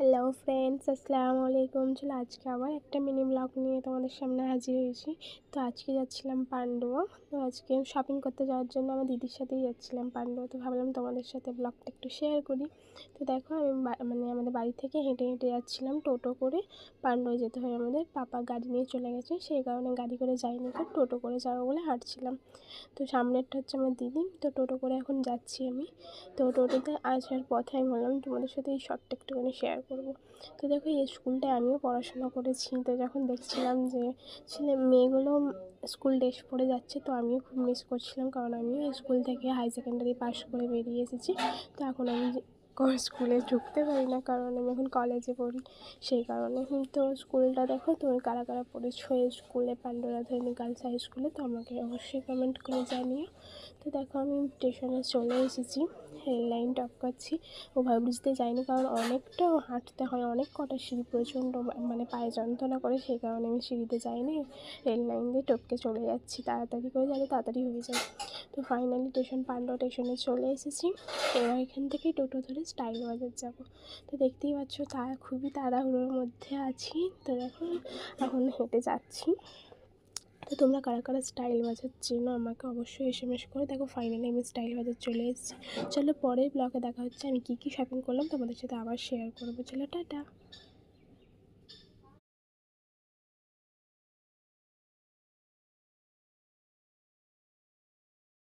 Hello friends, আসসালামু আলাইকুম। চলো আজকে আবার একটা মিনি ব্লগ নিয়ে তোমাদের সামনে হাজির হয়েছি। তো আজকে যাচ্ছিলাম পান্ডুয়া। তো আজকে শপিং করতে যাওয়ার জন্য আমার দিদির সাথেই যাচ্ছিলাম পান্ডুয়া। তো ভাবলাম তোমাদের সাথে ব্লগটা একটু শেয়ার করি। তো দেখো আমি আমাদের বাড়ি থেকে হেঁটে হেঁটে যাচ্ছিলাম, টোটো করে পান্ডুয়া যেতে হয় আমাদের। পাপা গাড়ি নিয়ে চলে গেছে, সেই কারণে গাড়ি করে যাইনি, তো টোটো করে যাবো বলে হাঁটছিলাম। তো সামনেরটা হচ্ছে আমার দিদি, তো টোটো করে এখন যাচ্ছি আমি। তো টোটোতে আসার পথে আমি বললাম তোমাদের সাথে এই শর্টটা একটুখানি শেয়ার করব। তো দেখো এই স্কুলটায় আমিও পড়াশোনা করেছি। তো যখন দেখছিলাম যে মেয়েগুলো স্কুল ড্রেস পরে যাচ্ছে, তো আমিও খুব মিস করছিলাম, কারণ আমিও স্কুল থেকে হাই সেকেন্ডারি পাস করে বেরিয়ে এসেছি। তো এখন আমি স্কুলে ঢুকতে পারি না, কারণ আমি এখন কলেজে পড়ি, সেই কারণে। তো স্কুলটা দেখো তুমি কারা কারা পড়েছো এই স্কুলে, পান্ডুয়া রাধারানী গার্লস হাই স্কুলে, তো আমাকে অবশ্যই কমেন্ট করে জানিও। তো দেখো আমি স্টেশনে চলে এসেছি, রেল লাইন টপ করছি। ওভারব্রিজ দিয়ে যাইনি, কারণ অনেকটা হাঁটতে হয়, অনেক কটা সিঁড়ি, প্রচণ্ড পায়ে যন্ত্রণা করে, সেই কারণে আমি সিঁড়িতে যাইনি, রেল লাইন দিয়ে টপকে চলে যাচ্ছি, তাড়াতাড়ি করে যাতে তাড়াতাড়ি হয়ে যায়। তো ফাইনালি পান্ডুয়া স্টেশনে চলে এসেছি। এবার এখান থেকেই টোটো ধরে স্টাইল বাজার যাব। তো দেখতেই পাচ্ছ খুবই তাড়াহুড়োর মধ্যে আছি। তো দেখো এখন হেঁটে যাচ্ছি। তো তোমরা কারা কারা স্টাইল বাজার চেনো আমাকে অবশ্যই এসএমএস করে। দেখো ফাইনালি আমি স্টাইল বাজার চলে এসেছি। চলো পরের ব্লগে দেখা হচ্ছে, আমি কী কী শপিং করলাম তোমাদের সাথে আবার শেয়ার করবো। চলো টাটা।